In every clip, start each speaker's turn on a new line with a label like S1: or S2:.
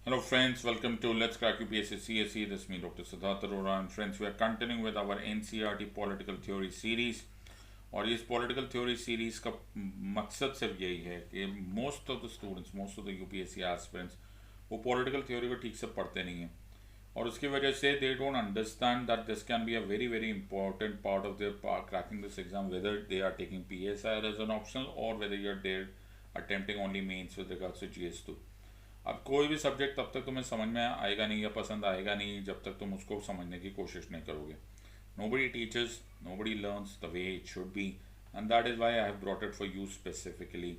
S1: Hello friends, welcome to Let's Crack UPSC CSE. This is me Dr. Siddharth Arora and friends, we are continuing with our NCERT Political Theory series. और इस political theory series का मकसद सिर्फ यही है कि most of the students, most of the UPSC aspirants वो political theory को ठीक से पढ़ते नहीं हैं और उसकी वजह से they don't understand that this can be a very very important part of their cracking this exam, whether they are taking PSI as an optional और whether you are there attempting only mains with regards to GS2। अब कोई भी subject तब तक तुम्हें समझ में आएगा नहीं या पसंद आएगा नहीं जब तक तुम उसको समझने की कोशिश नहीं करोगे। Nobody teaches, nobody learns the way it should be, and that is why I have brought it for you specifically.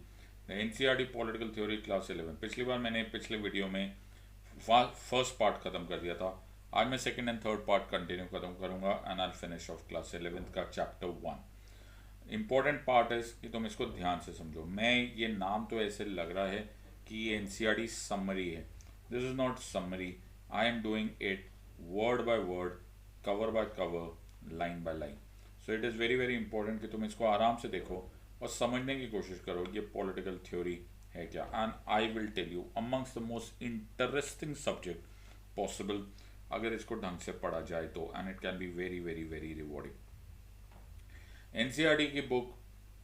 S1: The NCERT Political Theory Class 11। पिछली बार मैंने पिछले वीडियो में फर्स्ट पार्ट खत्म कर दिया था, आज मैं second and third part continue खत्म करूंगा and I finish off class 11 का चैप्टर 1। इंपॉर्टेंट पार्ट है कि तुम इसको ध्यान से समझो। मैं ये नाम तो ऐसे लग रहा है कि ये NCERT समरी है, this is not summary. I am doing it word by word, cover by cover, line by line. So it is very very important कि तुम इसको आराम से देखो और समझने की कोशिश करो ये पॉलिटिकल थ्योरी है क्या। And I will tell you amongst the most interesting subject possible अगर इसको ढंग से पढ़ा जाए तो, and it can be very very very rewarding. NCERT की बुक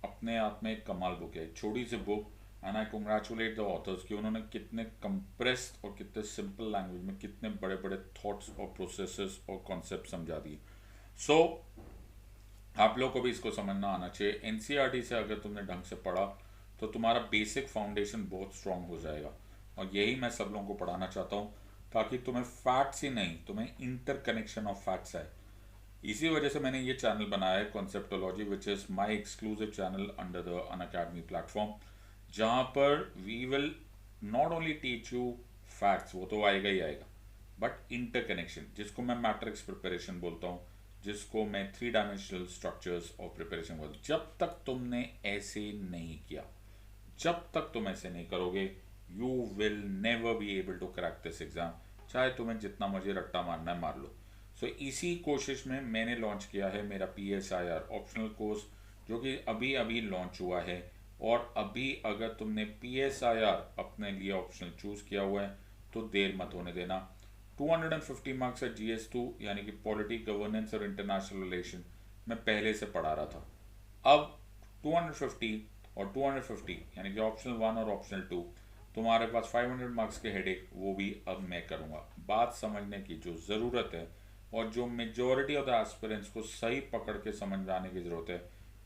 S1: अपने आप में एक कमाल बुक है, छोटी सी book, and I congratulate the authors कि उन्होंने कितने कंप्रेस्ड और कितने सिंपल लैंग्वेज में कितने बड़े बड़े थॉट्स और प्रोसेसेस और कॉन्सेप्ट समझा दिए। सो आप लोग को भी इसको समझना आना चाहिए। NCERT से अगर तुमने ढंग से पढ़ा तो तुम्हारा बेसिक फाउंडेशन बहुत स्ट्रांग हो जाएगा और यही मैं सब लोगों को पढ़ाना चाहता हूँ ताकि तुम्हें फैक्ट्स ही नहीं, तुम्हें इंटर कनेक्शन ऑफ फैक्ट्स आए। इसी वजह से मैंने ये चैनल बनाया है Conceptology, which is my exclusive channel under the Unacademy platform, जहाँ पर we will not only teach you facts, वो तो आएगा ही आएगा, बट इंटर कनेक्शन, जिसको मैं मैट्रिक्स प्रिपरेशन बोलता हूँ, जिसको मैं 3 डायमेंशनल स्ट्रक्चर्स और प्रिपरेशन बोलता हूँ। जब तक तुमने ऐसे नहीं किया, जब तक तुम ऐसे नहीं करोगे, you will never be able to crack this exam, चाहे तुम्हें जितना मुझे रट्टा मारना है मार लो। सो इसी कोशिश में मैंने लॉन्च किया है मेरा PSIR ऑप्शनल कोर्स, जो कि अभी अभी लॉन्च हुआ है। और अभी अगर तुमने PSIR अपने लिए ऑप्शनल चूज किया हुआ है तो देर मत होने देना। 250 मार्क्स है GS2 यानी कि पॉलिटी, गवर्नेंस और इंटरनेशनल रिलेशन मैं पहले से पढ़ा रहा था। अब 250 और 250 यानी कि ऑप्शनल 1 और ऑप्शनल 2, तुम्हारे पास 500 मार्क्स के हेडेक वो भी अब मैं करूँगा। बात समझने की जो ज़रूरत है और जो मेजॉरिटी ऑफ द एस्पिरेंट्स को सही पकड़ के समझ में आने की ज़रूरत है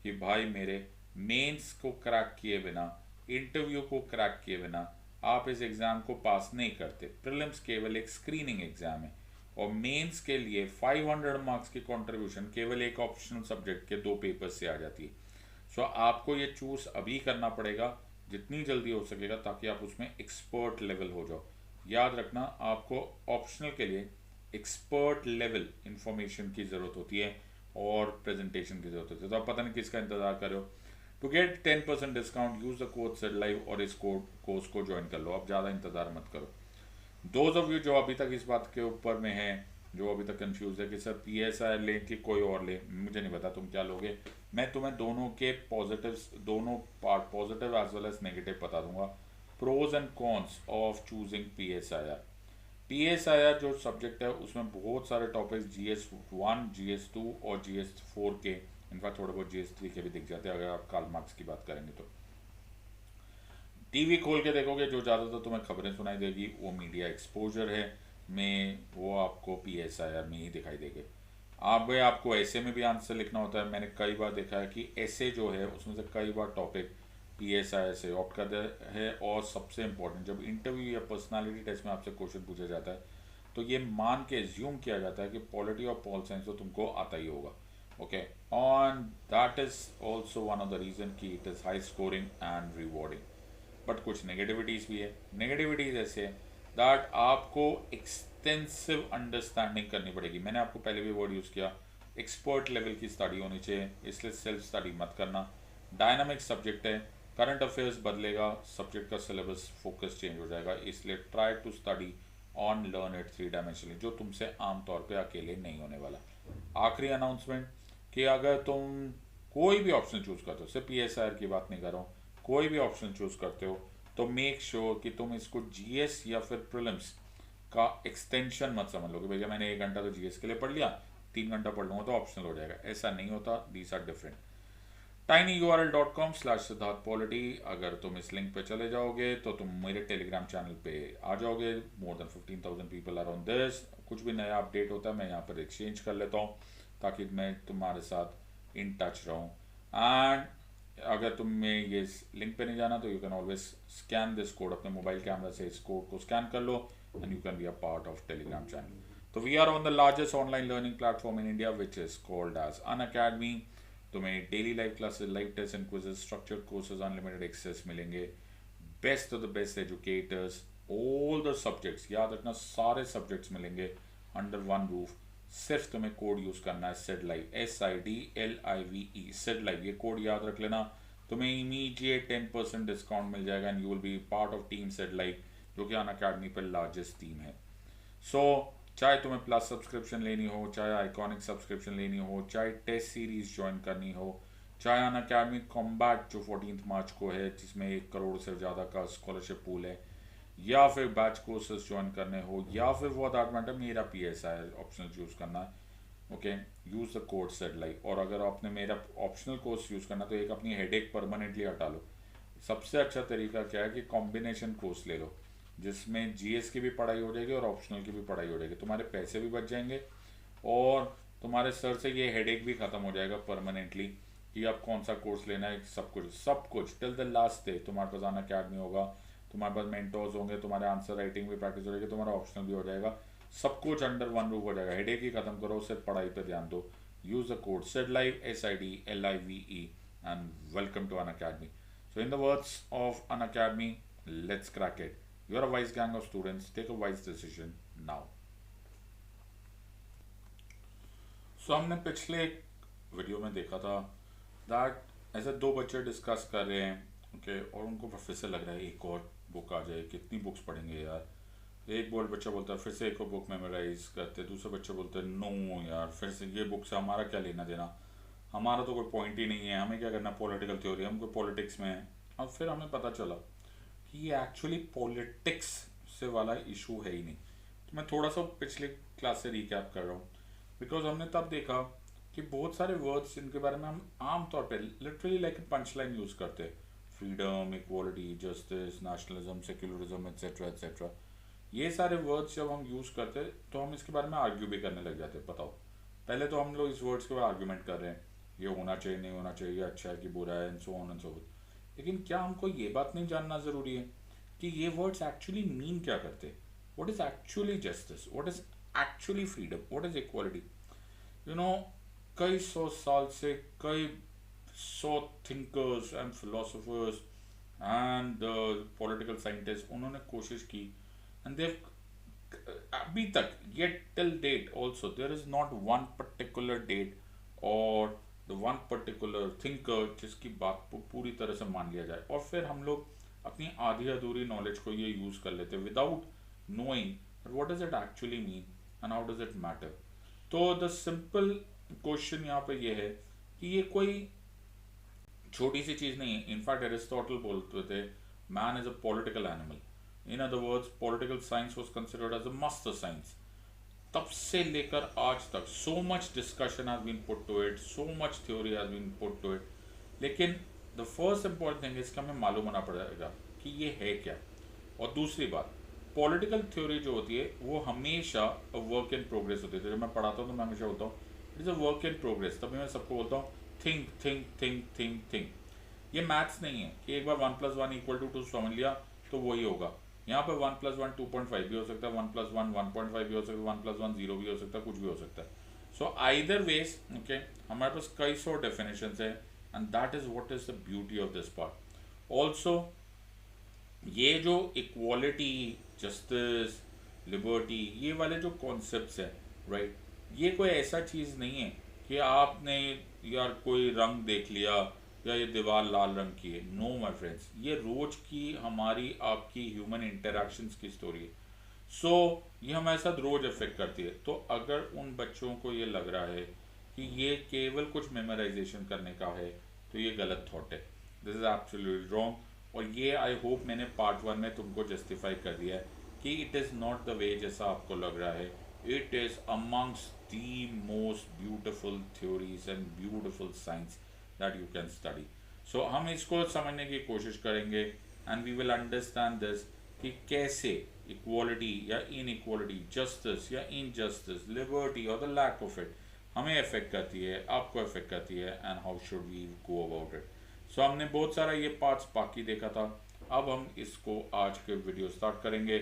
S1: कि भाई मेरे मेंस को क्रैक किए बिना, इंटरव्यू को क्रैक किए बिना आप इस एग्ज़ाम को पास नहीं करते। प्रीलिम्स केवल एक स्क्रीनिंग एग्ज़ाम है और मेंस के लिए 500 मार्क्स की कंट्रीब्यूशन केवल एक ऑप्शनल सब्जेक्ट के 2 पेपर्स से आ जाती है। सो आपको ये चूज अभी करना पड़ेगा जितनी जल्दी हो सकेगा ताकि आप उसमें एक्सपर्ट लेवल हो जाओ। याद रखना, आपको ऑप्शनल के लिए एक्सपर्ट लेवल इंफॉर्मेशन की ज़रूरत होती है और प्रेजेंटेशन की ज़रूरत होती है। तो आप पता नहीं किसका इंतज़ार कर रहे हो। To get 10% discount use the code said live और इस कोर्स को ज्वाइन कर लो। अब ज़्यादा इंतज़ार मत करो। दोज ऑफ यू जो अभी तक इस बात के ऊपर में हैं, जो अभी तक कंफ्यूज है कि सर PSI ले कि कोई और ले, मुझे नहीं पता तुम क्या लोगे। मैं तुम्हें दोनों के पॉजिटिव्स, दोनों part positive as well as negative बता दूंगा, pros and cons of choosing PSIR। PSIR जो सब्जेक्ट है उसमें बहुत सारे टॉपिक्स GS1, GS2 और GS4 के, इनफैक्ट थोड़े बहुत GS3 के भी दिख जाते हैं अगर आप कार्ल मार्क्स की बात करेंगे तो। टीवी खोल के देखोगे जो ज़्यादातर तुम्हें खबरें सुनाई देगी वो मीडिया एक्सपोजर है में, वो आपको PSIR में ही दिखाई देंगे। अब आपको ऐसे में भी आंसर लिखना होता है। मैंने कई बार देखा है कि ऐसे जो है उसमें से कई बार टॉपिक PSIR से ऑप्ट करते हैं। और सबसे इंपॉर्टेंट, जब इंटरव्यू या पर्सनालिटी टेस्ट में आपसे क्वेश्चन पूछा जाता है तो ये मान के एज्यूम किया जाता है कि पॉलिटी और पॉल साइंस तो तुमको आता ही होगा। Okay, on that is also one of the reason कि it is high scoring and rewarding. But कुछ नेगेटिविटीज़ भी है। नेगेटिविटीज़ ऐसे है दैट आपको एक्सटेंसिव अंडरस्टैंडिंग करनी पड़ेगी। मैंने आपको पहले भी वर्ड यूज़ किया, एक्सपर्ट लेवल की स्टडी होनी चाहिए, इसलिए सेल्फ स्टडी मत करना। डायनामिक सब्जेक्ट है, करंट अफेयर्स बदलेगा, सब्जेक्ट का सिलेबस फोकस चेंज हो जाएगा, इसलिए try to study on learn it 3 dimensionally, जो तुमसे आमतौर पे अकेले नहीं होने वाला। आखिरी अनाउंसमेंट कि अगर तुम कोई भी ऑप्शन चूज़ करते हो, सिर्फ PSIR की बात नहीं कर रहा हूँ, कोई भी ऑप्शन चूज़ करते हो तो मेक श्योर कि तुम इसको GS या फिर प्रीलिम्स का एक्सटेंशन मत समझ लो कि भैया मैंने 1 घंटा तो जीएस के लिए पढ़ लिया, 3 घंटा पढ़ लूंगा तो ऑप्शनल हो जाएगा, ऐसा नहीं होता। These are different. tinyurl.com/siddharthpolity, अगर तुम इस लिंक पे चले जाओगे तो तुम मेरे टेलीग्राम चैनल पे आ जाओगे। More than 15,000 people are on this. कुछ भी नया अपडेट होता है मैं यहाँ पर एक्सचेंज कर लेता हूँ ताकि मैं तुम्हारे साथ इन टच रहूँ। एंड अगर तुम्हें ये लिंक पे नहीं जाना तो you can always scan this code, अपने मोबाइल कैमरा से इस कोड को स्कैन कर लो and you can be a part of Telegram channel. तो we are on the largest online learning platform in India which is called as Unacademy. तुम्हें daily live classes, live test and quizzes, structured courses, unlimited access मिलेंगे, best of the best educators, all the subjects, याद रखना सारे subjects मिलेंगे under one roof. सिर्फ तुम्हें code use करना है said live, SIDLIVE, said live, ये कोड याद रख लेना। तुम्हें इमीडिएट 10% डिस्काउंट मिल जाएगा and you will be part of team said live, जो कि अनअकैडमी पर लार्जेस्ट टीम है। सो चाहे तुम्हें प्लस सब्सक्रिप्शन लेनी हो, चाहे आइकॉनिक सब्सक्रिप्शन लेनी हो, चाहे टेस्ट सीरीज ज्वाइन करनी हो, चाहे अनअकैडमी कॉम्बैट जो 14 मार्च को है जिसमें 1 करोड़ से ज़्यादा का स्कॉलरशिप पूल है, या फिर बैच कोर्सेज ज्वाइन करने हो, या फिर वो दैट मैटर मेरा PSI ऑप्शनल यूज़ करना है, okay, use the code said live. और अगर आपने मेरा ऑप्शनल कोर्स यूज़ करना तो एक अपनी हेडेक परमानेंटली हटा लो। सबसे अच्छा तरीका क्या है कि कॉम्बिनेशन कोर्स ले लो जिसमें GS की भी पढ़ाई हो जाएगी और ऑप्शनल की भी पढ़ाई हो जाएगी, तुम्हारे पैसे भी बच जाएंगे और तुम्हारे सर से ये हेडेक भी खत्म हो जाएगा परमानेंटली कि अब कौन सा कोर्स लेना है। सब कुछ टिल द लास्ट डे तुम्हारे पास अनअकैडमी होगा, तुम्हारे पास मेंटोर्स होंगे, तुम्हारे आंसर राइटिंग भी प्रैक्टिस हो जाएगी, तुम्हारा ऑप्शनल भी हो जाएगा, सब कुछ अंडर वन रूफ हो जाएगा। हेडेक ही खत्म करो, सिर्फ पढ़ाई पे ध्यान दो। Use the code SIDLIVE, SIDLIVE, and welcome to Unacademy. So in the words of Unacademy, let's crack it. You are a wise gang of students. Take a wise decision now. So हमने पिछले video में देखा था that ऐसे 2 बच्चे discuss कर रहे हैं, ओके, और उनको प्रोफेसर लग रहा है एक और बुक आ जाए, कितनी बुक्स पढ़ेंगे यार। एक बच्चा बोलता है फिर से एक और बुक मेमोराइज करते, दूसरा बच्चा बोलता है नो यार फिर से ये बुक से हमारा क्या लेना देना, हमारा तो कोई पॉइंट ही नहीं है, हमें क्या करना, पॉलिटिकल थ्योरी, हम कोई पॉलिटिक्स में है। और फिर हमें पता चला कि ये एक्चुअली पॉलिटिक्स से वाला इशू है ही नहीं। तो मैं थोड़ा सा पिछले क्लास से रिकैप कर रहा हूँ बिकॉज हमने तब देखा कि बहुत सारे वर्ड्स जिनके बारे में हम आम तौर पे literally like punch line use करते हैं, freedom, equality, justice, nationalism, secularism, etcetera etcetera, ये सारे वर्ड्स जब हम यूज़ करते हैं तो हम इसके बारे में आर्ग्यू भी करने लग जाते हैं। बताओ, पहले तो हम लोग इस वर्ड्स के बारे में आर्ग्यूमेंट कर रहे हैं, ये होना चाहिए, नहीं होना चाहिए, ये अच्छा है कि बुरा है, and so on and so forth. लेकिन क्या हमको ये बात नहीं जानना ज़रूरी है कि ये वर्ड्स एक्चुअली मीन क्या करते हैं? What is actually justice, what is actually freedom, what is equality? You know, कई सौ साल से कई सौ thinkers and philosophers and political scientist उन्होंने कोशिश की एंड देव अभी तक yet till date also there is not one particular date or the one particular thinker जिसकी बात को पूरी तरह से मान लिया जाए। और फिर हम लोग अपनी आधी अधूरी नॉलेज को ये यूज कर लेते हैं without knowing what does it actually mean and how does it matter. तो द सिंपल क्वेश्चन यहाँ पे ये है कि ये कोई छोटी सी चीज नहीं है। इनफैक्ट एरिस्टोटल बोलते थे man is a political animal. In other words, political science was considered as a master science. तब से लेकर आज तक so much discussion has been put to it, so much theory has been put to it. लेकिन the first important thing is कि हमें मालूम होना पड़ेगा कि ये है क्या। और दूसरी बात, पॉलिटिकल थ्योरी जो होती है वो हमेशा वर्क इन प्रोग्रेस होती है। जब मैं पढ़ाता हूँ तो मैं हमेशा बोलता हूँ it is a work in progress. तभी मैं सबको बोलता हूँ think think think think think. ये मैथ्स नहीं है कि एक बार 1 + 1 = 2 समझ लिया तो वही होगा। यहाँ पर 1 + 1 2.5 भी हो सकता है, 1 + 1 1.5 भी हो सकता है, 1 + 1 0 भी हो सकता है, कुछ भी हो सकता है। सो आइदर वेज ओके, हमारे पास कई सौ डेफिनेशंस है and that is what is the beauty of this part. Also ये जो इक्वालिटी, जस्टिस, लिबर्टी, ये वाले जो कॉन्सेप्ट्स हैं राइट, ये कोई ऐसा चीज़ नहीं है कि आपने यार कोई रंग देख लिया या ये दीवार लाल रंग की है। नो माय फ्रेंड्स, ये रोज की हमारी आपकी ह्यूमन इंटरेक्शंस की स्टोरी है। सो ये हमारे साथ रोज इफेक्ट करती है। तो अगर उन बच्चों को ये लग रहा है कि ये केवल कुछ मेमोराइजेशन करने का है तो ये गलत थॉट है। This is absolutely wrong. और ये आई होप मैंने पार्ट 1 में तुमको जस्टिफाई कर दिया है कि it is not the way जैसा आपको लग रहा है. It is amongst the most beautiful theories and beautiful science that you can study. So हम इसको समझने की कोशिश करेंगे and we will understand this कि कैसे इक्वालिटी या इनइक्वालिटी, जस्टिस या इनजस्टिस, लिबर्टी और द लैक ऑफ इट हमें अफेक्ट करती है, आपको अफेक्ट करती है, and how should we go about it. सो हमने बहुत सारा ये पार्ट्स बाकी देखा था. अब हम इसको आज के वीडियो स्टार्ट करेंगे.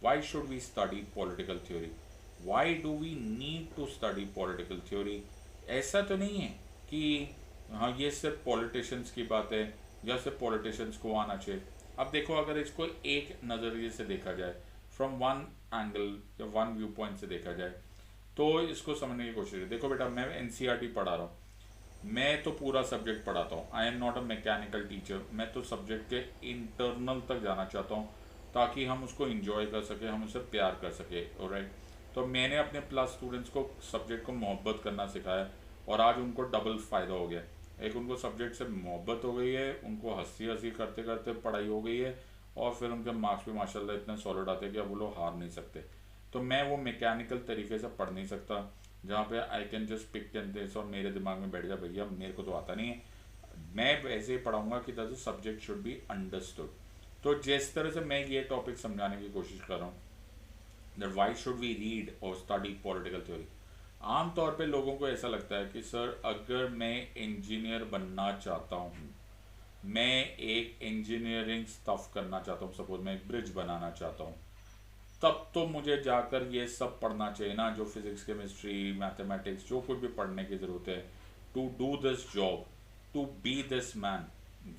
S1: Why should we study political theory? Why do we need to study political theory? ऐसा तो नहीं है कि हाँ ये सिर्फ पॉलिटिशियंस की बात है या सिर्फ पॉलिटिशियंस को आना चाहिए. अब देखो, अगर इसको एक नज़रिए से देखा जाए, फ्रॉम वन एंगल या वन व्यू पॉइंट से देखा जाए, तो इसको समझने की कोशिश है. देखो बेटा, मैं एनसीईआरटी पढ़ा रहा हूँ, मैं तो पूरा सब्जेक्ट पढ़ाता हूँ. I am not a mechanical teacher. मैं तो सब्जेक्ट के इंटरनल तक जाना चाहता हूँ ताकि हम उसको इंजॉय कर सकें, हम उससे प्यार कर सके. ऑलराइट. तो मैंने अपने प्लस स्टूडेंट्स को सब्जेक्ट को मोहब्बत करना सिखाया और आज उनको डबल फ़ायदा हो गया. एक, उनको सब्जेक्ट से मोहब्बत हो गई है, उनको हंसी हंसी करते करते पढ़ाई हो गई है, और फिर उनके मार्क्स भी माशाल्लाह इतने सॉलिड आते हैं कि अब वो लोग हार नहीं सकते. तो मैं वो मैकेनिकल तरीके से पढ़ नहीं सकता जहाँ पे I can just pick and this और मेरे दिमाग में बैठ जाए भैया मेरे को तो आता नहीं है. मैं वैसे ही पढ़ाऊंगा कि the subject should be understood. तो जिस तरह से मैं ये टॉपिक समझाने की कोशिश कर रहा हूँ, that why should we read और स्टडी पॉलिटिकल थ्योरी. आमतौर पे लोगों को ऐसा लगता है कि सर अगर मैं इंजीनियर बनना चाहता हूँ, मैं एक इंजीनियरिंग स्टफ करना चाहता हूँ, सपोज मैं एक ब्रिज बनाना चाहता हूँ, तब तो मुझे जाकर ये सब पढ़ना चाहिए ना, जो फिजिक्स, केमिस्ट्री, मैथमेटिक्स, जो कुछ भी पढ़ने की ज़रूरत है to do this job, to be this man.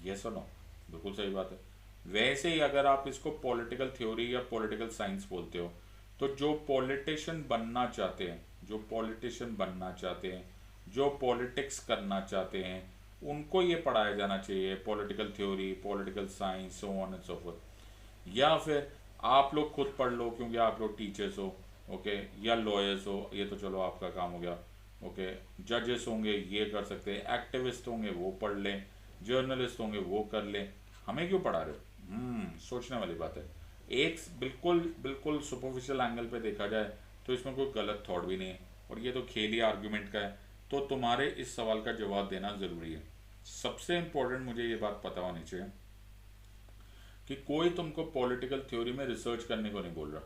S1: Yes और नो? बिल्कुल सही बात है. वैसे ही अगर आप इसको पॉलिटिकल थ्योरी या पॉलिटिकल साइंस बोलते हो, तो जो पॉलिटिशियन बनना चाहते हैं, जो पॉलिटिशियन बनना चाहते हैं, जो पॉलिटिक्स करना चाहते हैं, उनको ये पढ़ाया जाना चाहिए, political theory, political science, so on and so fourth. या फिर आप लोग खुद पढ़ लो क्योंकि आप लोग टीचर्स हो, ओके, या लॉयर्स हो, ये तो चलो आपका काम हो गया, ओके. जजेस होंगे ये कर सकते हैं, एक्टिविस्ट होंगे वो पढ़ लें, जर्नलिस्ट होंगे वो कर लें. हमें क्यों पढ़ा रहे हो? सोचने वाली बात है. एक बिल्कुल बिल्कुल सुपरफिशियल एंगल पे देखा जाए तो इसमें कोई गलत थॉट भी नहीं है, और ये तो खेल ही आर्ग्यूमेंट का है. तो तुम्हारे इस सवाल का जवाब देना ज़रूरी है. सबसे इम्पोर्टेंट मुझे ये बात पता होनी चाहिए कि कोई तुमको पॉलिटिकल थ्योरी में रिसर्च करने को नहीं बोल रहा,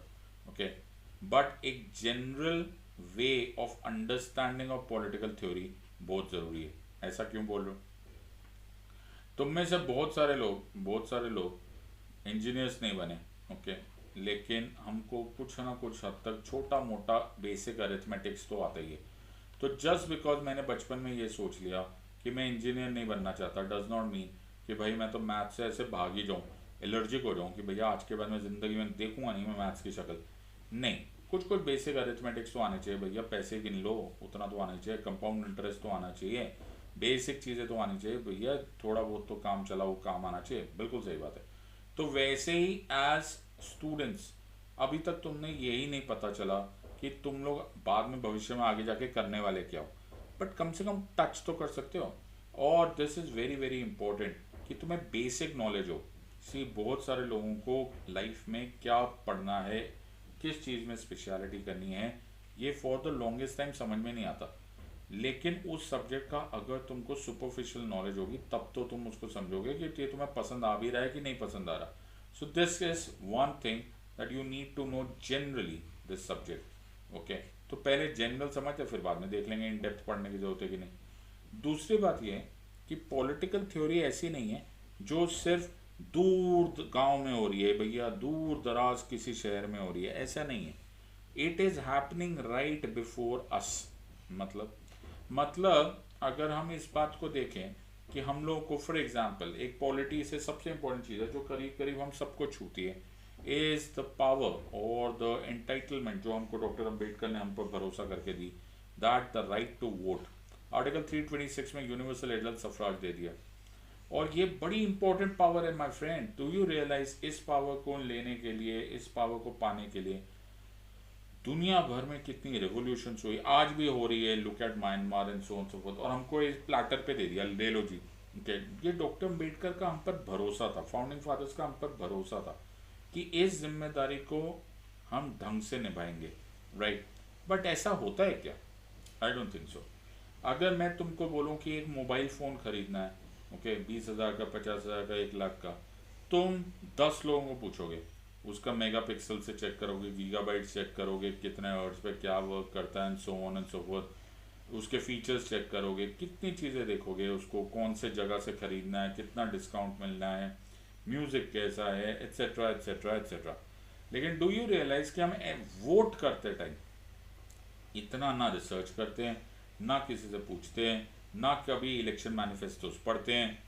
S1: ओके, बट एक general way of understanding of political theory बहुत ज़रूरी है. ऐसा क्यों बोल रहे हो? तुम में से बहुत सारे लोग इंजीनियर्स नहीं बने, ओके, लेकिन हमको कुछ ना कुछ हद तक छोटा मोटा बेसिक अरिथमेटिक्स तो आता ही है. तो जस्ट बिकॉज मैंने बचपन में ये सोच लिया कि मैं इंजीनियर नहीं बनना चाहता, डज नॉट मीन कि भाई मैं तो मैथ्स से ऐसे भाग ही जाऊँ, एलर्जिक हो जाऊँ कि भैया आज के बाद मैं ज़िंदगी में देखूंगा नहीं मैं मैथ्स की शक्ल. नहीं, कुछ कुछ बेसिक अरिथमेटिक्स तो आने चाहिए भैया. पैसे गिन लो उतना तो आना चाहिए, कंपाउंड इंटरेस्ट तो आना चाहिए, बेसिक चीज़ें तो आनी चाहिए भैया. थोड़ा बहुत तो काम चला वो काम आना चाहिए. बिल्कुल सही बात है. तो वैसे ही एज स्टूडेंट्स अभी तक तुमने यही नहीं पता चला कि तुम लोग बाद में भविष्य में आगे जाके करने वाले क्या हो, बट कम से कम टच तो कर सकते हो. और this is very very important कि तुम्हें बेसिक नॉलेज हो. सी, बहुत सारे लोगों को लाइफ में क्या पढ़ना है, किस चीज़ में स्पेशलिटी करनी है, ये फॉर द लॉन्गेस्ट टाइम समझ में नहीं आता. लेकिन उस सब्जेक्ट का अगर तुमको सुपरफिशियल नॉलेज होगी तब तो तुम उसको समझोगे कि ये तुम्हें पसंद आ भी रहा है कि नहीं पसंद आ रहा. So this is one thing that you need to know generally this subject, okay. तो पहले जनरल समझते फिर बाद में देख लेंगे इन डेप्थ पढ़ने की जरूरत है कि नहीं. दूसरी बात यह है कि पॉलिटिकल थ्योरी ऐसी नहीं है जो सिर्फ दूर गांव में हो रही है भैया, दूर दराज किसी शहर में हो रही है, ऐसा नहीं है. It is happening right before us. मतलब अगर हम इस बात को देखें कि हम लोगों को फॉर एग्जांपल एक पॉलिटी से सबसे इंपॉर्टेंट चीज़ है जो करीब करीब हम सबको छूती है, इज द पावर और द एंटाइटलमेंट जो हमको डॉक्टर अम्बेडकर ने हम पर भरोसा करके दी, that the right to vote. Article 326 में यूनिवर्सल एडल्ट सफराज दे दिया. और ये बड़ी इंपॉर्टेंट पावर है my friend. Do you realize इस पावर को लेने के लिए, इस पावर को पाने के लिए दुनिया भर में कितनी रेवोल्यूशंस हुई, आज भी हो रही है. Look at Myanmar and so on so fourth. और हमको इस प्लेटर पे दे दिया, ले लो जी. ये डॉक्टर अम्बेडकर का हम पर भरोसा था, फाउंडिंग फादर्स का हम पर भरोसा था कि इस जिम्मेदारी को हम ढंग से निभाएंगे, राइट? बट ऐसा होता है क्या? I don't think so. अगर मैं तुमको बोलूँ कि एक मोबाइल फ़ोन ख़रीदना है, ओके, 20,000 का, 50,000 का, 1 लाख का, तुम 10 लोगों को पूछोगे, उसका मेगापिक्सल से चेक करोगे, गीगाबाइट चेक करोगे, कितने हर्ट्ज पे क्या वर्क करता है, and so on and so fourth, उसके फीचर्स चेक करोगे, कितनी चीज़ें देखोगे, उसको कौन से जगह से ख़रीदना है, कितना डिस्काउंट मिलना है, म्यूज़िक कैसा है, एट्सेट्रा एट्सेट्रा एट्सेट्रा। लेकिन डू यू रियलाइज़ कि हम वोट करते टाइम इतना ना रिसर्च करते हैं, ना किसी से पूछते हैं, ना कभी इलेक्शन मैनिफेस्टोस पढ़ते हैं,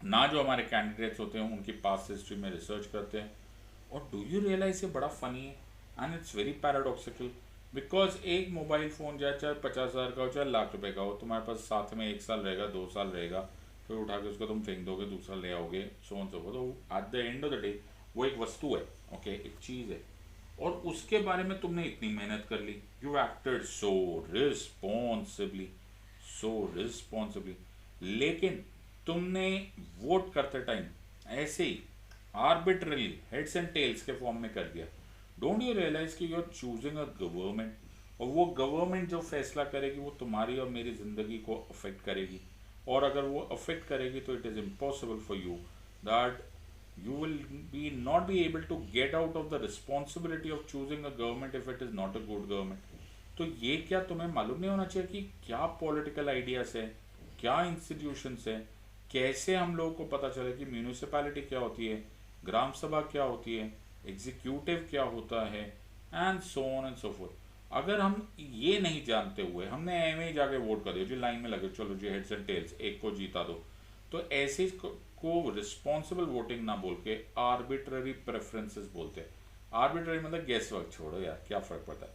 S1: ना जो हमारे कैंडिडेट्स होते हैं उनकी पास्ट हिस्ट्री में रिसर्च करते हैं। और डू यू रियलाइज ये बड़ा फनी है and it's very paradoxical, because एक मोबाइल फ़ोन चाहे 50,000 का हो, चाहे लाख रुपए का हो, तुम्हारे पास साथ में 1 साल रहेगा, 2 साल रहेगा, फिर उठा के उसको तुम फेंक दोगे, दूसरा ले आओगे, सो ऑन सो फोर्थ। तो at the end of the day वो एक वस्तु है, ओके, एक चीज़ है, और उसके बारे में तुमने इतनी मेहनत कर ली, यू एक्टेड सो रिस्पॉन्सिबली, लेकिन तुमने वोट करते टाइम ऐसे ही आर्बिट्रली हेड्स एंड टेल्स के फॉर्म में कर दिया। डोंट यू रियलाइज कि you are choosing a government, और वो गवर्नमेंट जो फैसला करेगी वो तुम्हारी और मेरी ज़िंदगी को अफेक्ट करेगी, और अगर वो अफेक्ट करेगी तो it is impossible for you that you will be not be able to get out of the responsibility of choosing a government if it is not a good government। तो ये क्या तुम्हें मालूम नहीं होना चाहिए कि क्या पॉलिटिकल आइडियाज है, क्या इंस्टीट्यूशंस है, कैसे हम लोगों को पता चले कि म्यूनिसिपैलिटी क्या होती है, ग्राम सभा क्या होती है, एग्जीक्यूटिव क्या होता है, and so on and so fourth. अगर हम ये नहीं जानते हुए हमने एम ही जाके वोट कर दिया, जो लाइन में लगे, चलो जी हेड्स एंड टेल्स एक को जीता दो, तो ऐसे को रिस्पॉन्सिबल वोटिंग ना बोल के आर्बिट्ररी प्रेफरेंसेस बोलते हैं। आर्बिट्ररी मतलब गेस वर्क, छोड़ो यार, क्या फ़र्क पड़ता है।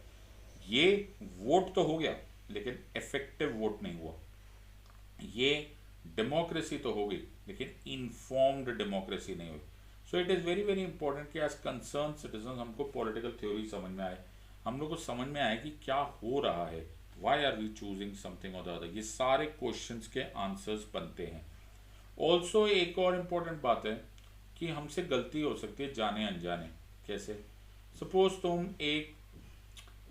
S1: ये वोट तो हो गया लेकिन इफेक्टिव वोट नहीं हुआ। ये डेमोक्रेसी तो हो गई लेकिन इन्फॉर्म्ड डेमोक्रेसी नहीं हुई। So it is very very important कि एज कंसर्न सिटीजन हमको पॉलिटिकल थ्योरी समझ में आए, हम लोग को समझ में आए कि क्या हो रहा है, why are we choosing something और द अदर। ये सारे क्वेश्चंस के आंसर्स बनते हैं। ऑल्सो एक और इम्पोर्टेंट बात है कि हमसे गलती हो सकती है जाने अनजाने। कैसे? सपोज तुम एक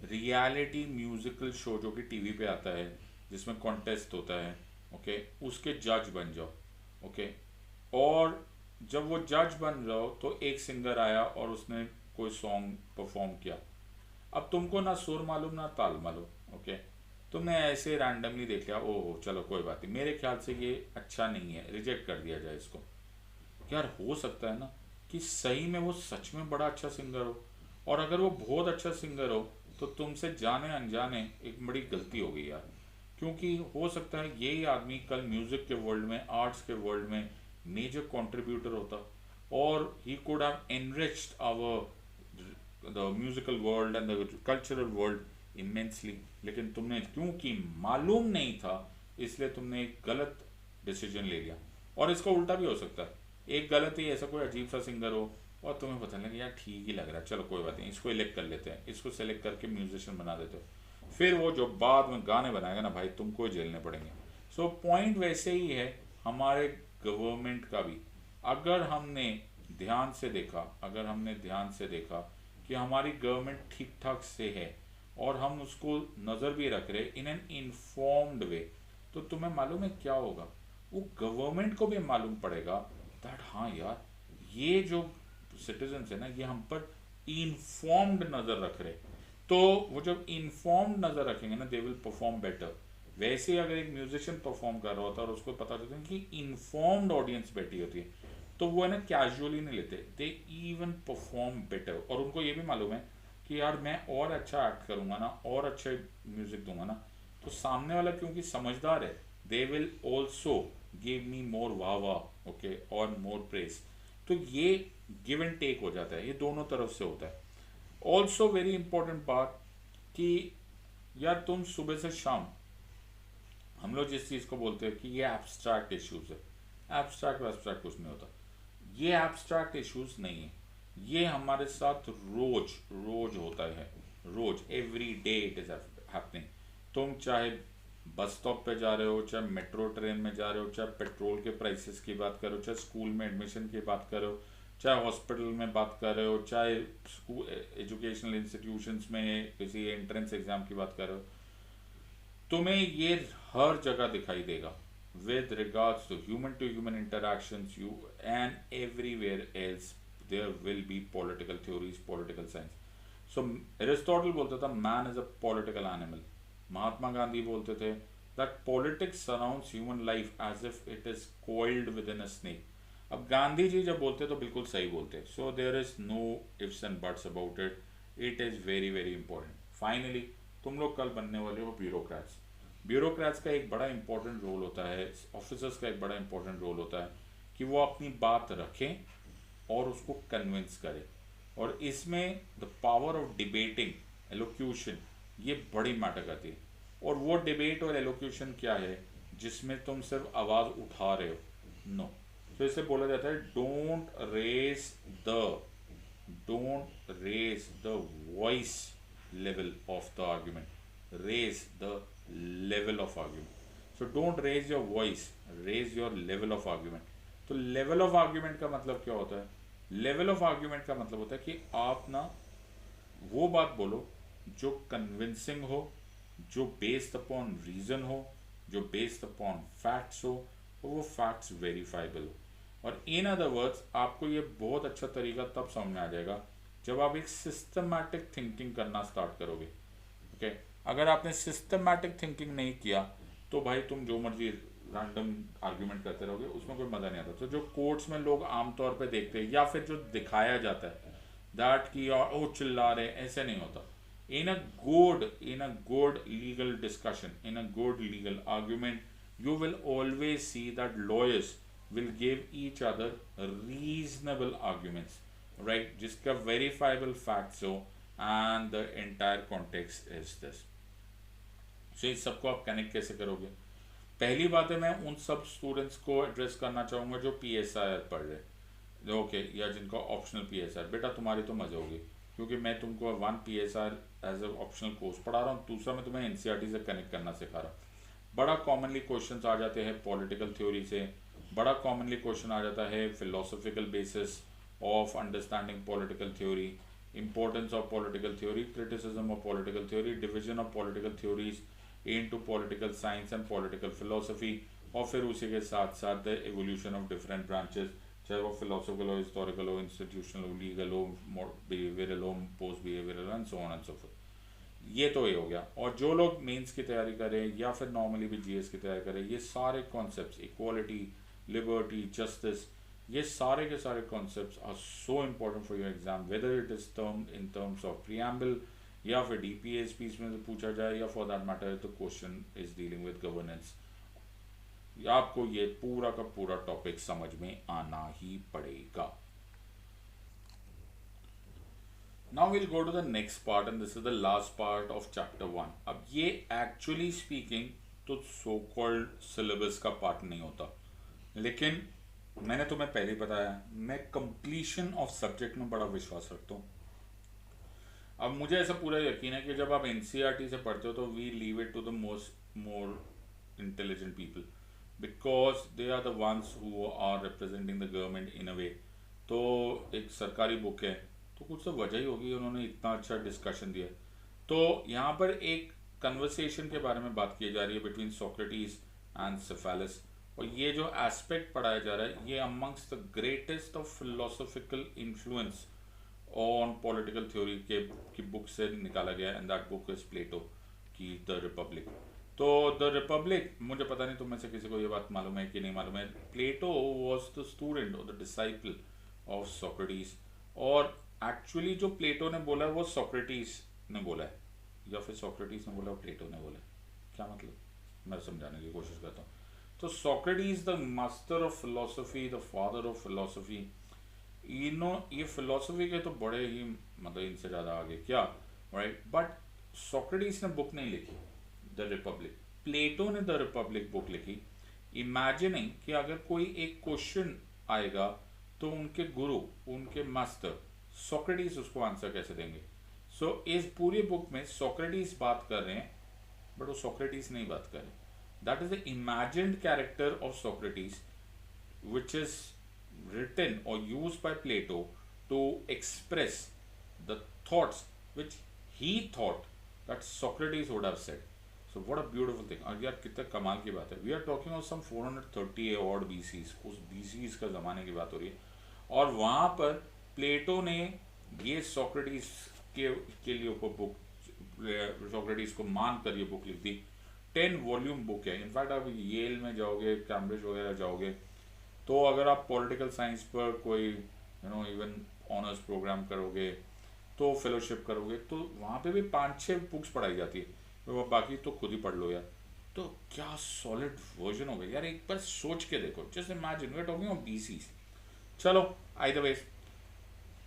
S1: रियलिटी म्यूजिकल शो जो कि टीवी पे आता है जिसमें कॉन्टेस्ट होता है, ओके, उसके जज बन जाओ, ओके, और जब वो जज बन जाओ तो एक सिंगर आया और उसने कोई सॉन्ग परफॉर्म किया। अब तुमको ना सुर मालूम ना ताल मालूम, ओके, तुमने ऐसे रैंडमली देख लिया, ओहो चलो कोई बात नहीं, मेरे ख्याल से ये अच्छा नहीं है, रिजेक्ट कर दिया जाए इसको। यार हो सकता है ना कि सही में वो सच में बड़ा अच्छा सिंगर हो, और अगर वो बहुत अच्छा सिंगर हो तो तुमसे जाने अनजाने एक बड़ी गलती हो गई यार, क्योंकि हो सकता है यही आदमी कल म्यूजिक के वर्ल्ड में, आर्ट्स के वर्ल्ड में मेजर कंट्रीब्यूटर होता, और he could have enriched our the musical world and the cultural world immensely. लेकिन तुमने क्योंकि मालूम नहीं था इसलिए तुमने एक गलत डिसीजन ले लिया। और इसका उल्टा भी हो सकता है, एक गलत ही ऐसा कोई अजीब सा सिंगर हो और तुम्हें पता लगे यार ठीक ही लग रहा है, चलो कोई बात नहीं, इसको इलेक्ट कर लेते हैं, इसको सेलेक्ट करके म्यूजिशियन बना देते हो, फिर वो जो बाद में गाने बनाएगा ना भाई, तुमको ही झेलने पड़ेंगे। सो पॉइंट वैसे ही है हमारे गवर्नमेंट का भी। अगर हमने ध्यान से देखा, अगर हमने ध्यान से देखा कि हमारी गवर्नमेंट ठीक ठाक से है और हम उसको नज़र भी रख रहे इन एन इन्फॉर्म्ड वे, तो तुम्हें मालूम है क्या होगा, वो गवर्नमेंट को भी मालूम पड़ेगा दैट हाँ यार ये जो सिटीजन्स है ना ये हम पर इन्फॉर्म्ड नज़र रख रहे। तो वो जब इन्फॉर्म्ड नज़र रखेंगे ना दे विल परफॉर्म बेटर। वैसे ही अगर एक म्यूजिशियन परफॉर्म कर रहा होता है और उसको पता चलता है कि इन्फॉर्म्ड ऑडियंस बैठी होती है तो वो है ना कैजुअली नहीं लेते, दे इवन परफॉर्म बेटर। और उनको ये भी मालूम है कि यार मैं और अच्छा एक्ट करूँगा ना और अच्छे म्यूजिक दूंगा ना तो सामने वाला क्योंकि समझदार है they will also give me more वाह वाह, ओके, और मोर प्रेस। तो ये गिव एंड टेक हो जाता है, ये दोनों तरफ से होता है। ऑल्सो वेरी इंपॉर्टेंट बात कि यार तुम सुबह से शाम, हम लोग जिस चीज़ को बोलते हैं कि ये एब्स्ट्रैक्ट इश्यूज है, एब्स्ट्रैक्ट वैब्स्ट्रैक्ट कुछ नहीं होता, ये एब्स्ट्रैक्ट इश्यूज नहीं है, ये हमारे साथ रोज रोज होता है, रोज every day it is happening. तुम चाहे बस स्टॉप पे जा रहे हो, चाहे मेट्रो ट्रेन में जा रहे हो, चाहे पेट्रोल के प्राइसेस की बात करो, चाहे स्कूल में एडमिशन की बात करो, चाहे हॉस्पिटल में बात कर रहे हो, चाहे स्कूल एजुकेशनल इंस्टीट्यूशंस में किसी एंट्रेंस एग्जाम की बात कर रहे हो, तुम्हें ये हर जगह दिखाई देगा with regards to human interactions. You and everywhere else there will be political theories, political science. So Aristotle बोलता था man is a political animal. Mahatma Gandhi बोलते थे that politics surrounds human life as if it is coiled within a snake. अब गांधी जी जब बोलते तो बिल्कुल सही बोलते. So there is no ifs and buts about it. It is very very important. Finally, तुम लोग कल बनने वाले हो ब्यूरोक्रेट्स. ब्यूरोक्रेट्स का एक बड़ा इंपॉर्टेंट रोल होता है, ऑफिसर्स का एक बड़ा इंपॉर्टेंट रोल होता है कि वो अपनी बात रखें और उसको कन्विंस करें. और इसमें the power of debating, elocution, ये बड़ी मैटर करती है. और वो डिबेट और एलोक्यूशन क्या है जिसमें तुम सिर्फ आवाज़ उठा रहे हो? नो. तो इसे बोला जाता है don't raise the voice level of the argument, raise the level of argument. So don't raise your voice, raise your level of argument. तो level of argument का मतलब क्या होता है? level of argument का मतलब होता है कि आप ना वो बात बोलो जो convincing हो, जो based upon reason हो, जो based upon facts हो, और वो facts verifiable हो. और in other words, आपको ये बहुत अच्छा तरीका तब समझ में आ जाएगा जब आप एक systematic thinking करना start करोगे. Okay? अगर आपने सिस्टमैटिक थिंकिंग नहीं किया तो भाई तुम जो मर्जी रैंडम आर्ग्यूमेंट करते रहोगे, उसमें कोई मज़ा नहीं आता. तो जो कोर्ट्स में लोग आमतौर पे देखते हैं या फिर जो दिखाया जाता है दैट कि यार ओ चिल्ला रहे, ऐसे नहीं होता. In a good legal discussion, in a good legal argument, you will always see that lawyers will give each other reasonable arguments, right, जिसका वेरीफाइबल फैक्ट्स हो and the entire context is this. So इस सबको आप connect कैसे करोगे? पहली बात है, मैं उन सब स्टूडेंट्स को एड्रेस करना चाहूँगा जो PSR पढ़ रहे, ओके, या जिनका ऑप्शनल PSR. बेटा तुम्हारी तो मजा होगी क्योंकि मैं तुमको 1 PSR as a optional course पढ़ा रहा हूँ, दूसरा मैं तुम्हें NCERT से कनेक्ट करना सिखा रहा हूँ. बड़ा कॉमनली क्वेश्चंस आ जाते हैं पॉलिटिकल थ्योरी से, बड़ा कॉमनली क्वेश्चन आ जाता है philosophical basis of understanding political theory, importance of political theory, criticism of political theory, division of political theories into political science and political philosophy. और फिर उसी के साथ साथ the evolution of different branches, चाहे वो फिलोसॉफिकल हो, हिस्टोरिकल हो, इंस्टीट्यूशनल हो, लीगल हो, बिहेवियरल हो, post behavioural and so on and so fourth. ये तो ये हो गया. और जो लोग मेंस की तैयारी करें या फिर नॉर्मली भी GS की तैयारी करें, ये सारे कॉन्सेप्ट्स, इक्वालिटी, लिबर्टी, जस्टिस, ये सारे के सारे concepts are so important for your exam, whether it is in terms of preamble या फिर DPSPs में से पूछा जाए, या फॉर दैट मैटर तो question is dealing with governance. आपको ये पूरा का पूरा टॉपिक समझ में आना ही पड़ेगा. Now will go to the next part and this is the last part of chapter 1. अब ये एक्चुअली स्पीकिंग तो सो कॉल्ड सिलेबस का पार्ट नहीं होता, लेकिन मैंने तुम्हें पहले बताया मैं कंप्लीशन ऑफ सब्जेक्ट में बड़ा विश्वास रखता हूँ. अब मुझे ऐसा पूरा यकीन है कि जब आप NCERT से पढ़ते हो तो we leave it to the more intelligent people because they are the ones who are representing the government in a way. तो एक सरकारी बुक है तो कुछ तो वजह ही होगी उन्होंने इतना अच्छा डिस्कशन दिया. तो यहाँ पर एक कन्वर्सेशन के बारे में बात की जा रही है बिटवीन सोक्रेटिस एंड सेफेलस, और ये जो एस्पेक्ट पढ़ाया जा रहा है ये amongst the greatest of philosophical influence on political theory की बुक से निकाला गया, एंड दैट बुक इज प्लेटो की द रिपब्लिक. तो द रिपब्लिक, मुझे पता नहीं तुम में से किसी को ये बात मालूम है कि नहीं मालूम है, प्लेटो वॉज द स्टूडेंट और द डिसाइपल ऑफ सोक्रेटिस. और एक्चुअली जो प्लेटो ने बोला है वो सोक्रेटिस ने बोला है, या फिर सोक्रेटिस ने बोला प्लेटो ने बोला है, क्या मतलब, मैं समझाने की कोशिश करता हूँ. तो Socrates the master of philosophy, the father of philosophy, ये फिलोसफी के तो बड़े ही मतलब इनसे ज़्यादा आगे क्या, राइट. बट सोक्रेटिस ने बुक नहीं लिखी द रिपब्लिक, प्लेटो ने द रिपब्लिक बुक लिखी, इमेजिनिंग कि अगर कोई एक क्वेश्चन आएगा तो उनके गुरु, उनके मास्टर सोक्रेटिस उसको आंसर कैसे देंगे. सो इस पूरी बुक में सोक्रेटिस बात कर रहे हैं बट वो सोक्रेटिस नहीं बात कर रहे. That is the imagined character of Socrates which is written or used by Plato to express the thoughts which he thought that Socrates would have said. So what a beautiful thing. और यार कितने कमाल की बात है. We are talking of some 430 odd BCs. उस BCs का ज़माने की बात हो रही है. और वहाँ पर प्लेटो ने ये सोक्रेटिस के लिए ऊपर बुक, सोक्रेटिस को मान कर ये बुक लिख दी. 10 वॉल्यूम बुक है. इनफैक्ट आप येल में जाओगे, कैम्ब्रिज वगैरह जाओगे, तो अगर आप पॉलिटिकल साइंस पर कोई इवन ऑनर्स प्रोग्राम करोगे, तो फेलोशिप करोगे, तो वहाँ पे भी 5-6 बुक्स पढ़ाई जाती है. तो बाकी तो खुद ही पढ़ लो यार. तो क्या सॉलिड वर्जन हो गया यार. एक बार सोच के देखो. Just imagine we are talking of BCs. चलो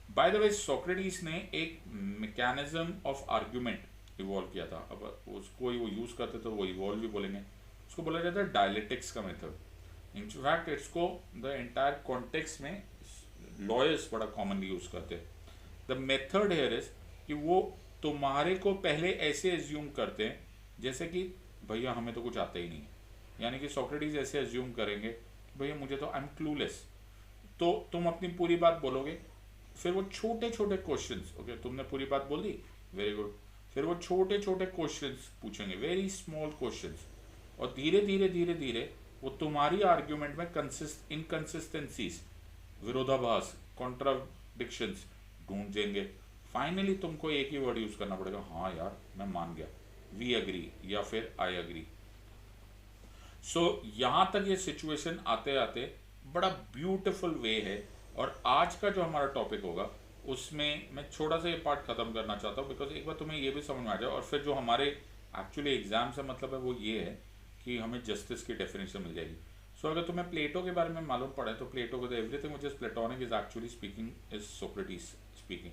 S1: बाय द वे सोक्रेटिस ने एक मैकेनिज्म ऑफ आर्ग्यूमेंट इवॉल्व किया था. अब उसको वो यूज करते तो वो इवॉल्व भी बोलेंगे. उसको बोला जाता है डायलेक्टिक्स का मेथड. इनफैक्ट इसको द एंटायर कॉन्टेक्स्ट में लॉयर्स बड़ा कॉमनली यूज करते हैं. द मेथड हेयर इज कि वो तुम्हारे को पहले ऐसे एज्यूम करते हैं जैसे कि भैया हमें तो कुछ आता ही नहीं है. यानी कि सोक्रेटिस ऐसे एज्यूम करेंगे कि भैया मुझे तो आई एम क्लूलेस. तो तुम अपनी पूरी बात बोलोगे, फिर वो छोटे छोटे क्वेश्चंस, ओके तुमने पूरी बात बोल दी, वेरी गुड, फिर वो छोटे छोटे क्वेश्चंस पूछेंगे, वेरी स्मॉल क्वेश्चंस, और धीरे धीरे धीरे धीरे वो तुम्हारी आर्ग्यूमेंट में इनकंसिस्टेंसीज, विरोधाभास, कॉन्ट्राडिक्शंस ढूंढ देंगे. फाइनली तुमको एक ही वर्ड यूज करना पड़ेगा, हाँ यार मैं मान गया, वी एग्री या फिर आई एग्री. सो यहां तक ये सिचुएशन आते आते बड़ा ब्यूटिफुल वे है. और आज का जो हमारा टॉपिक होगा उसमें मैं छोटा सा ये पार्ट खत्म करना चाहता हूँ, बिकॉज एक बार तुम्हें ये भी समझ में आ जाए, और फिर जो हमारे एक्चुअली एग्जाम से मतलब है वो ये है कि हमें जस्टिस की डेफिनेशन मिल जाएगी. सो अगर तुम्हें प्लेटो के बारे में मालूम पड़े तो प्लेटो को everything which is platonic is actually speaking is Socrates speaking.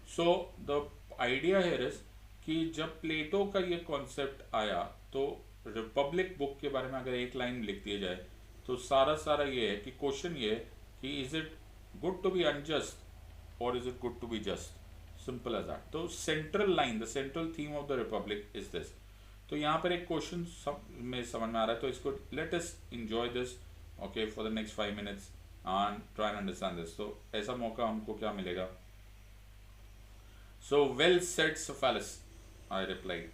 S1: So the idea here is कि जब प्लेटो का ये कॉन्सेप्ट आया तो रिपब्लिक बुक के बारे में अगर एक लाइन लिख दिया जाए तो सारा ये है कि क्वेश्चन ये है कि is it good to be unjust और is it good to be just. Simple as that. तो central line, the central theme of the republic is this. तो यहाँ पर एक क्वेश्चन में समझ में आ रहा है, तो इसको let us enjoy this okay for the next 5 minutes and try and understand this. तो ऐसा मौका हमको क्या मिलेगा. So well said, Cephalus, I replied.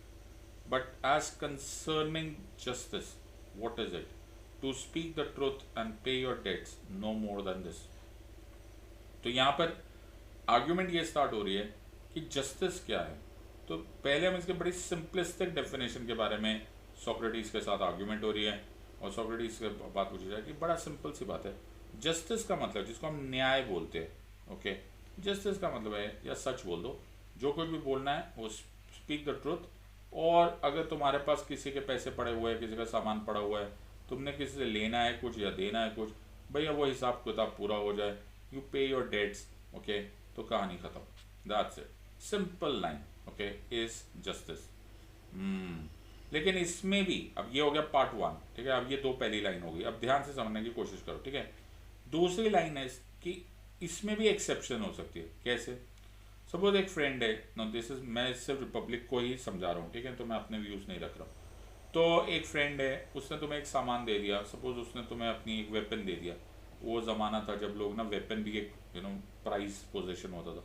S1: But as concerning justice, what is it? To speak the truth and pay your debts, no more than this. तो यहाँ पर argument ये स्टार्ट हो रही है कि जस्टिस क्या है. तो पहले हम इसके बड़ी सिंपलिस्टिक डेफिनेशन के बारे में सोक्रेटिस के साथ आर्ग्यूमेंट हो रही है, और सोक्रेटिस से बात पूछी जाए कि बड़ा सिंपल सी बात है. जस्टिस का मतलब जिसको हम न्याय बोलते हैं, ओके, जस्टिस का मतलब है या सच बोल दो, जो कुछ भी बोलना है वो स्पीक द ट्रुथ. और अगर तुम्हारे पास किसी के पैसे पड़े हुए हैं, किसी का सामान पड़ा हुआ है, तुमने किसी से लेना है कुछ या देना है कुछ, भैया वो हिसाब किताब पूरा हो जाए, यू पे योर डेट्स, ओके, तो कहानी खत्म. That's it. Simple line, okay, is justice. लेकिन इसमें भी अब ये हो गया पार्ट 1, ठीक है. अब ये 2 पहली लाइन हो गई. अब ध्यान से समझने की कोशिश करो, ठीक है. दूसरी लाइन है कि इसमें भी एक्सेप्शन हो सकती है. कैसे. सपोज एक फ्रेंड है, नो दिस इज, मैं सिर्फ रिपब्लिक को ही समझा रहा हूँ, ठीक है, तो मैं अपने व्यूज़ नहीं रख रहा हूँ. तो एक फ्रेंड है, उसने तुम्हें एक सामान दे दिया. सपोज उसने तुम्हें अपनी एक वेपन दे दिया. वो ज़माना था जब लोग ना वेपन भी एक प्राइस पोजीशन होता था.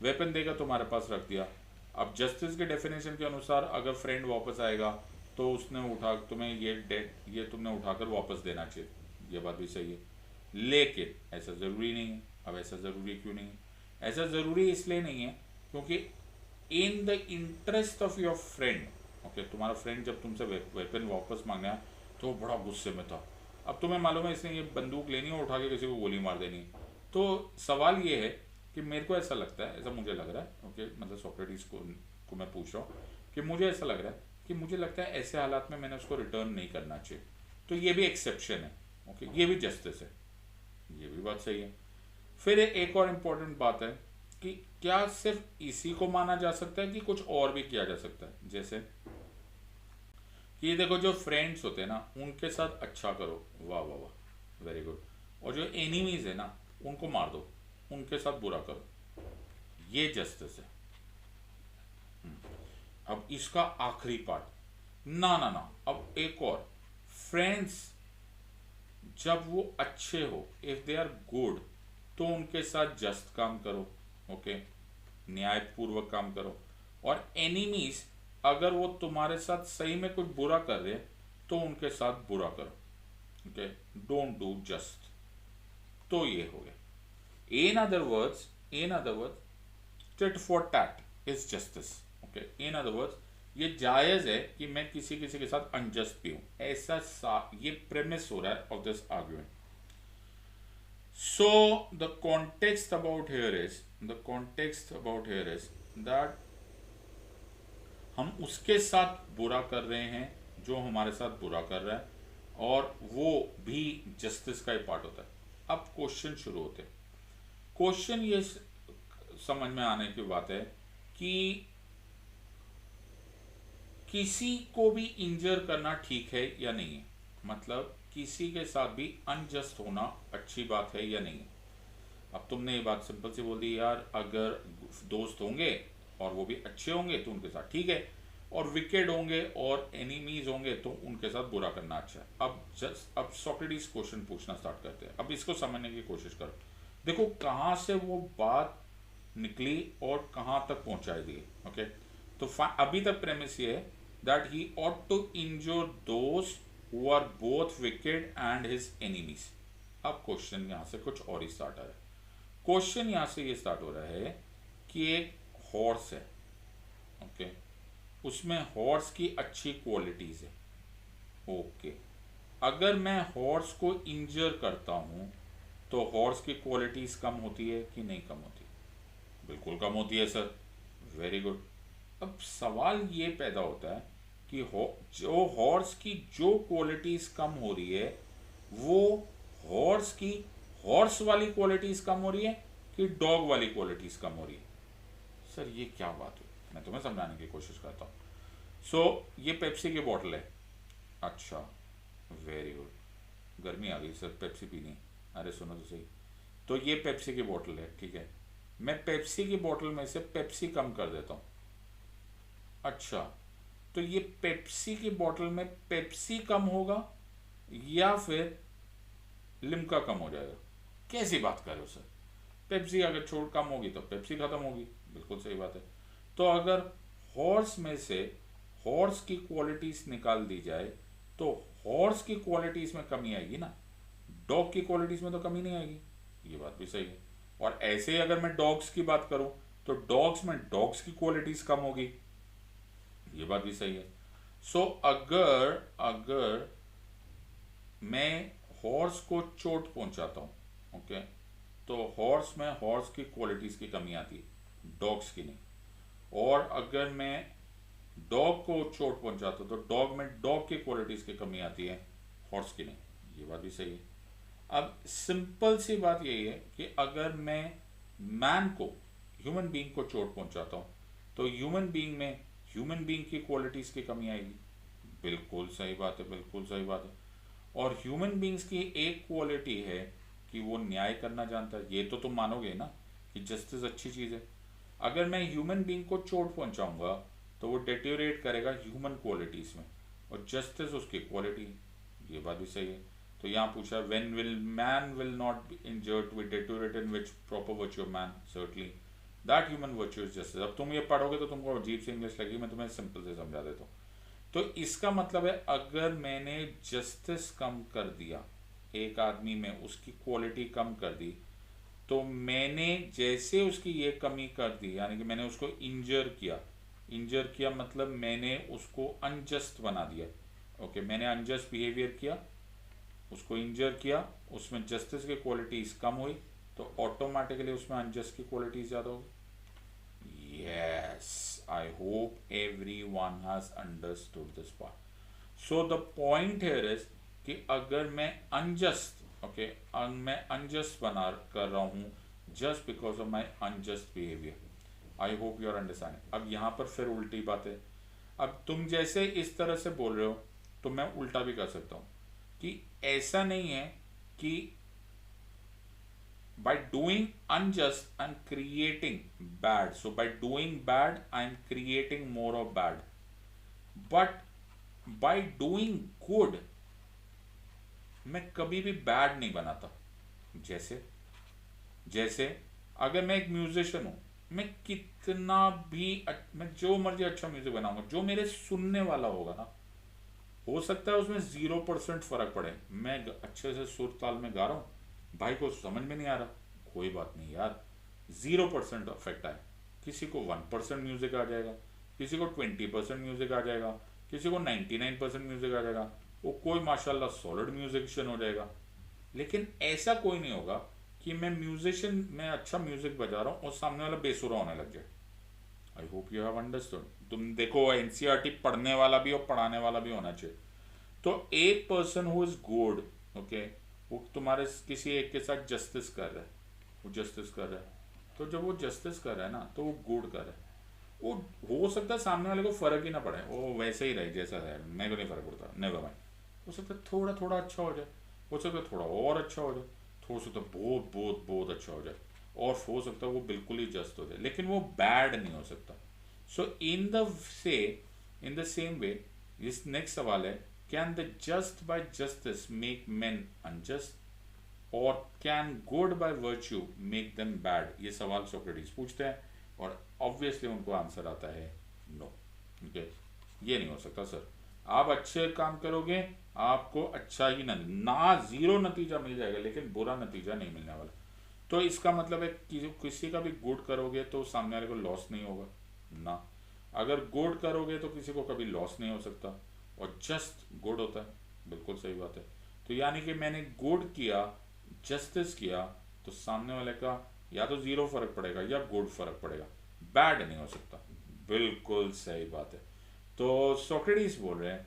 S1: वेपन देगा तुम्हारे पास रख दिया. अब जस्टिस के डेफिनेशन के अनुसार अगर फ्रेंड वापस आएगा तो उसने उठा तुम्हें ये तुमने उठाकर वापस देना चाहिए. ये बात भी सही है, लेकिन ऐसा ज़रूरी नहीं है. अब ऐसा ज़रूरी क्यों नहीं है. ऐसा ज़रूरी इसलिए नहीं है क्योंकि in the interest of your friend, okay, तुम्हारा फ्रेंड जब तुमसे वेपन वापस मांगना है तो बड़ा गुस्से में था. अब तुम्हें मालूम है इसने ये बंदूक लेनी है, उठा के किसी को गोली मार देनी है. तो सवाल ये है कि मेरे को ऐसा लगता है, ऐसा मुझे लग रहा है, ओके, मतलब सोक्रेटिस को मैं पूछ रहा हूँ कि मुझे ऐसा लग रहा है कि मुझे लगता है ऐसे हालात में मैंने उसको रिटर्न नहीं करना चाहिए. तो ये भी एक्सेप्शन है, ओके, ये भी जस्टिस है. ये भी बात सही है. फिर एक और इम्पोर्टेंट बात है कि क्या सिर्फ इसी को माना जा सकता है कि कुछ और भी किया जा सकता है. जैसे कि देखो जो फ्रेंड्स होते हैं ना उनके साथ अच्छा करो, वाह वाह वाह, वेरी गुड. और जो एनिमीज है ना उनको मार दो, उनके साथ बुरा करो, ये जस्टिस है. अब इसका आखिरी पार्ट, ना ना ना, अब एक और, फ्रेंड्स जब वो अच्छे हो, इफ दे आर गुड, तो उनके साथ जस्ट काम करो, ओके, न्यायपूर्वक काम करो। और एनिमीज, अगर वो तुम्हारे साथ सही में कुछ बुरा कर रहे हैं तो उनके साथ बुरा करो, ओके, डोंट डू जस्ट। तो ये हो गया। In other words tit for tat is justice, okay. In other words ये जायज है कि मैं किसी किसी के साथ अनजस्ट भी हूं, ये प्रेमिस हो रहा है of this argument. So the context about here is that हम उसके साथ बुरा कर रहे हैं जो हमारे साथ बुरा कर रहा है, और वो भी जस्टिस का ही पार्ट होता है। अब क्वेश्चन शुरू होते हैं। क्वेश्चन ये समझ में आने की बात है कि किसी को भी इंजर करना ठीक है या नहीं है, मतलब किसी के साथ भी अनजस्ट होना अच्छी बात है या नहीं है। अब तुमने ये बात सिंपल सी बोल दी, यार अगर दोस्त होंगे और वो भी अच्छे होंगे तो उनके साथ ठीक है, और विकेड होंगे और एनिमीज होंगे तो उनके साथ बुरा करना अच्छा है। अब सोक्रेटिस क्वेश्चन पूछना स्टार्ट करते हैं। अब इसको समझने की कोशिश करो, देखो कहाँ से वो बात निकली और कहाँ तक पहुंचाई दी, ओके। तो अभी तक प्रेमिस ये है that he ought to injure those who are both wicked and his enemies. अब क्वेश्चन यहां से कुछ और ही स्टार्ट आ रहा है। क्वेश्चन यहां से ये स्टार्ट हो रहा है कि एक हॉर्स है, ओके, उसमें हॉर्स की अच्छी क्वालिटीज है, ओके। अगर मैं हॉर्स को इंजर करता हूं तो हॉर्स की क्वालिटीज कम होती है कि नहीं कम होती? बिल्कुल कम होती है सर, वेरी गुड। अब सवाल ये पैदा होता है कि जो हॉर्स की जो क्वालिटीज कम हो रही है वो हॉर्स की हॉर्स वाली क्वालिटीज कम हो रही है कि डॉग वाली क्वालिटीज कम हो रही है? सर ये क्या बात हुई, मैं तुम्हें समझाने की कोशिश करता हूँ। सो ये पेप्सी की बोतल है, अच्छा, वेरी गुड, गर्मी आ गई सर, पेप्सी पीनी है। अरे सुनो तो सही, तो ये पेप्सी की बोतल है, ठीक है, मैं पेप्सी की बोतल में से पेप्सी कम कर देता हूँ, अच्छा, तो ये पेप्सी की बोतल में पेप्सी कम होगा या फिर लिम्का कम हो जाएगा? कैसी बात कर रहे हो सर, पेप्सी अगर छोड़ कम होगी तो पेप्सी खत्म होगी, बिल्कुल सही बात है। तो अगर हॉर्स में से हॉर्स की क्वालिटीज निकाल दी जाए तो हॉर्स की क्वालिटीज में कमी आएगी ना, डॉग की क्वालिटीज में तो कमी नहीं आएगी, ये बात भी सही है। और ऐसे ही अगर मैं डॉग्स की बात करूं तो डॉग्स में डॉग्स की क्वालिटीज कम होगी, ये बात भी सही है। सो अगर मैं हॉर्स को चोट पहुंचाता हूं, ओके, तो हॉर्स में हॉर्स की क्वालिटीज की कमी आती है, डॉग्स की नहीं। और अगर मैं डॉग को चोट पहुंचाता हूं तो डॉग में डॉग की क्वालिटीज की कमी आती है, हॉर्स की नहीं, ये बात भी सही है। अब सिंपल सी बात यही है कि अगर मैं मैन को, ह्यूमन बीइंग को चोट पहुंचाता हूं तो ह्यूमन बीइंग में ह्यूमन बीइंग की क्वालिटीज की कमी आएगी, बिल्कुल सही बात है, बिल्कुल सही बात है। और ह्यूमन बीइंग्स की एक क्वालिटी है कि वो न्याय करना जानता है, ये तो तुम मानोगे ना कि जस्टिस अच्छी चीज़ है। अगर मैं ह्यूमन बीइंग को चोट पहुंचाऊंगा तो वो डेट्योरेट करेगा ह्यूमन क्वालिटीज़ में, और जस्टिस उसकी क्वालिटी है, ये बात भी सही है। तो यहाँ पूछा when will man will not be injured with deteriorate in which proper virtue of man, certainly that human virtue is justice. अब तुम ये पढ़ोगे तो तुमको अजीब सी इंग्लिश लगेगी, मैं तुम्हें सिंपल से समझा देता हूँ। तो इसका मतलब है अगर मैंने जस्टिस कम कर दिया एक आदमी में, उसकी क्वालिटी कम कर दी, तो मैंने जैसे उसकी ये कमी कर दी, यानी कि मैंने उसको इंजर किया मतलब मैंने उसको अनजस्ट बना दिया, ओके, मैंने अनजस्ट बिहेवियर किया, उसको इंजर किया, उसमें जस्टिस की क्वालिटीज कम हुई, तो ऑटोमेटिकली उसमें अनजस्ट की क्वालिटीज ज़्यादा होगी। Yes, I hope everyone has understood this part. So the point here is कि अगर मैं अनजस्ट, ओके, मैं अनजस्ट बना कर रहा हूं just because of my unjust behaviour, I hope you are understanding. अब यहां पर फिर उल्टी बात है, अब तुम जैसे इस तरह से बोल रहे हो तो मैं उल्टा भी कर सकता हूं कि ऐसा नहीं है कि by doing unjust I'm creating bad, so by doing bad I'm creating more of bad, but by doing good मैं कभी भी बैड नहीं बनाता। जैसे जैसे अगर मैं एक म्यूजिशियन हूँ, मैं कितना भी मैं जो मर्जी अच्छा म्यूजिक बनाऊंगा, जो मेरे सुनने वाला होगा ना, हो सकता है उसमें 0% फर्क पड़े। मैं अच्छे से सुर ताल में गा रहा हूँ, भाई को समझ में नहीं आ रहा, कोई बात नहीं यार, 0% अफेक्ट आए। किसी को 1% म्यूजिक आ जाएगा, किसी को 20% म्यूजिक आ जाएगा, किसी को 99% म्यूजिक आ जाएगा, वो कोई माशाल्लाह सॉलिड म्यूजिशियन हो जाएगा। लेकिन ऐसा कोई नहीं होगा कि मैं म्यूजिशियन, मैं अच्छा म्यूजिक बजा रहा हूँ और सामने वाला बेसुरा होने लग जाए। आई होप यू हैव अंडरस्टूड। तुम देखो एनसीईआरटी पढ़ने वाला भी और पढ़ाने वाला भी होना चाहिए। तो एक person who is good, okay, वो तुम्हारे किसी एक के साथ जस्टिस कर रहा है, वो जस्टिस कर रहा है, तो जब वो जस्टिस कर रहा है ना, तो वो गुड कर रहा है। वो हो सकता है सामने वाले को फर्क ही ना पड़े, वो वैसे ही रहे जैसा है, मेरे को नहीं फर्क पड़ता, नेवर माइंड। हो सकता है थोड़ा थोड़ा अच्छा हो जाए, हो सकता है थोड़ा और अच्छा हो जाए, हो सकता है बहुत बहुत बहुत अच्छा हो जाए, और हो सकता है वो बिल्कुल ही जस्ट हो जाए, लेकिन वो बैड नहीं हो सकता। सो इन द सेम वे, इस नेक्स्ट सवाल है, can the just by justice make men unjust, और can good by virtue make them bad? ये सवाल सोक्रेटिस पूछते हैं, और ऑब्वियसली उनको आंसर आता है नो। ओके, ये नहीं हो सकता सर। आप अच्छे काम करोगे, आपको अच्छा ही ना 0 नतीजा मिल जाएगा, लेकिन बुरा नतीजा नहीं मिलने वाला। तो इसका मतलब है कि किसी का भी गुड करोगे तो सामने वाले को लॉस नहीं होगा ना, अगर गुड करोगे तो किसी को कभी लॉस नहीं हो सकता, और जस्ट गुड होता है। बिल्कुल सही बात है। तो यानी कि मैंने गुड किया, जस्टिस किया, तो सामने वाले का या तो 0 फर्क पड़ेगा या गुड फर्क पड़ेगा, बैड नहीं हो सकता। बिल्कुल सही बात है। तो सोक्रेटिस बोल रहे हैं,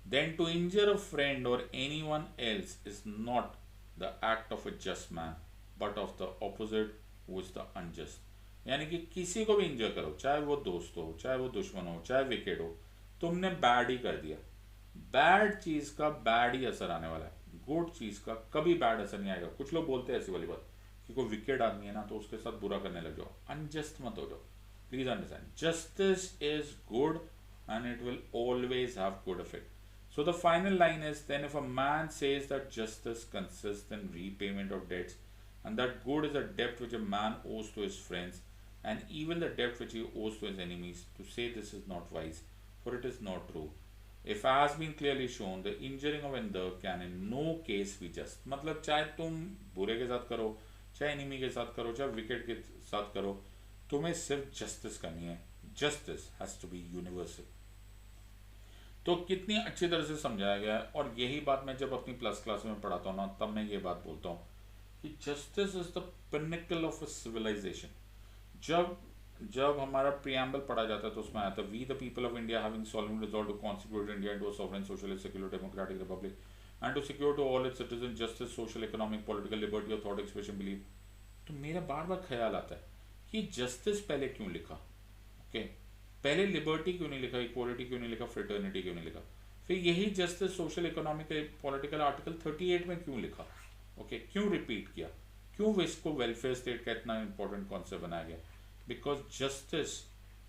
S1: then to injure a friend or anyone else is not the act of a just man, but of the opposite, who is the unjust। यानी कि किसी को भी इंजर करो, चाहे वो दोस्त हो, चाहे वो दुश्मन हो, चाहे विकेट हो, तुमने बैड ही कर दिया। बैड चीज का बैड ही असर आने वाला है, गुड चीज का कभी बैड असर नहीं आएगा। कुछ लोग बोलते हैं ऐसी वाली बात कि कोई विकेट आदमी है ना, तो उसके साथ बुरा करने लग जाओ, अनजस्ट मत हो जाओ। Please understand, justice is good and it will always have good effect. So the final line is, then if a man says that justice consists in repayment of debts, and that good is a debt which a man owes to his friends, and even the debt which he owes to his enemies, to say this is not wise, for it is not true. If has been clearly shown, the injuring of another can in no case be just। मतलब चाहे तुम बुरे के साथ करो, चाहे enemy के साथ करो, चाहे विकेट के साथ करो, तुम्हें सिर्फ जस्टिस करनी है। Justice has to be universal. तो कितनी अच्छी तरह से समझाया गया है, और यही बात मैं जब अपनी प्लस क्लास में पढ़ाता हूँ ना, तब मैं ये बात बोलता हूँ कि justice is the pinnacle of a civilization. जब जब हमारा प्रियम्बल पढ़ा जाता है तो उसमें आता है, we the people of India having solemnly resolve to constitute India into a sovereign socialist secular democratic republic and to secure to all its citizen justice social economic political liberty of thought expression believe. तो मेरा बार बार ख्याल आता है कि justice पहले क्यों लिखा, okay, पहले लिबर्टी क्यों नहीं लिखा, इक्वालिटी क्यों नहीं लिखा, फ्रेटर्निटी क्यों नहीं लिखा, फिर यही justice social economic political article 38 में क्यों लिखा, ओके, क्यों रिपीट किया, क्यों इसको वेलफेयर स्टेट का इतना इंपॉर्टेंट कॉन्सेप्ट बनाया गया? बिकॉज जस्टिस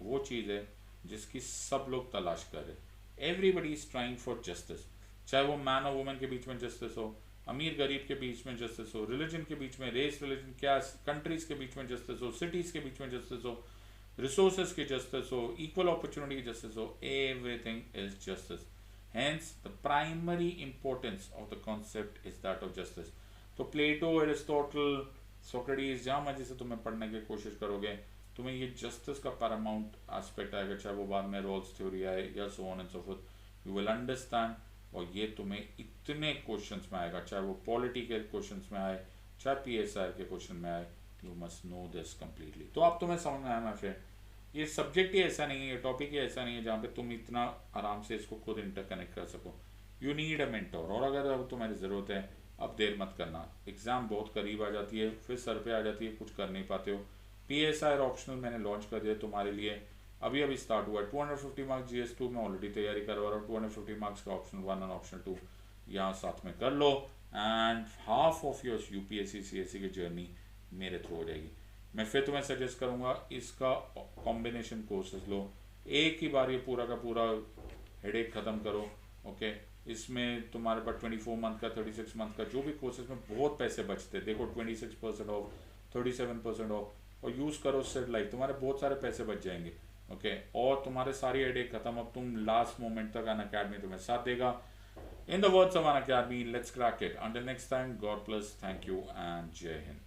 S1: वो चीज़ है जिसकी सब लोग तलाश कर रहे, everybody is trying for justice. चाहे वो मैन और वुमेन के बीच में जस्टिस हो, अमीर गरीब के बीच में जस्टिस हो, रिलीजन के बीच में, रेस रिलीजन क्या, कंट्रीज के बीच में जस्टिस हो, सिटीज के बीच में जस्टिस हो, resources की justice हो, equal opportunity की justice हो, everything is justice। Hence the primary importance of the concept is that of justice। तो प्लेटो, एरिस्टोटल, सोक्रेटिस, जहाँ मर्जी से तुम्हें पढ़ने की कोशिश करोगे, तुम्हें ये जस्टिस का पैरामाउंट एस्पेक्ट आएगा, चाहे वो बाद में रोल्स थ्योरी आए या so on and so fourth, you will understand. और ये तुम्हें इतने क्वेश्चंस में आएगा, चाहे वो पॉलिटी के क्वेश्चंस में आए, चाहे पीएसआर के क्वेश्चन में आए, you must know this completely. तो अब तुम्हें समझ में आया माय फ्रेंड, ये सब्जेक्ट ही ऐसा नहीं है, ये टॉपिक ही ऐसा नहीं है जहाँ पे तुम इतना आराम से इसको खुद इंटरकनेक्ट कर सको। यू नीड अ मेंटोर, और अगर अब तुम्हारी ज़रूरत है, अब देर मत करना, एग्ज़ाम बहुत करीब आ जाती है, फिर सर पे आ जाती है, कुछ कर नहीं पाते हो। पीएसआई ऑप्शनल मैंने लॉन्च कर दिया तुम्हारे लिए, अभी अभी स्टार्ट हुआ है। 250 मार्क्स GS2 में ऑलरेडी तैयारी करवा रहा हूँ, 250 मार्क्स का ऑप्शन 1 और ऑप्शन 2 यहाँ साथ में कर लो, and half of your UPSC CSE की जर्नी मेरे थ्रू हो जाएगी। मैं फिर तुम्हें सजेस्ट करूंगा इसका कॉम्बिनेशन कोर्सेज लो, एक ही बार ये पूरा का पूरा हेडेक ख़त्म करो, ओके। इसमें तुम्हारे पास 24 मंथ का 36 मंथ का जो भी कोर्सेज में बहुत पैसे बचते हैं, देखो 26% ऑफ, 37% ऑफ, और यूज़ करो सेड लाइफ, तुम्हारे बहुत सारे पैसे बच जाएंगे। ओके, और तुम्हारे सारी हेडेक खत्म, अब तुम लास्ट मोमेंट तक अन अकेडमी तुम्हें साथ देगा। In the words of an academy, let's crack it. Until next time, God bless, thank you and जय हिंद।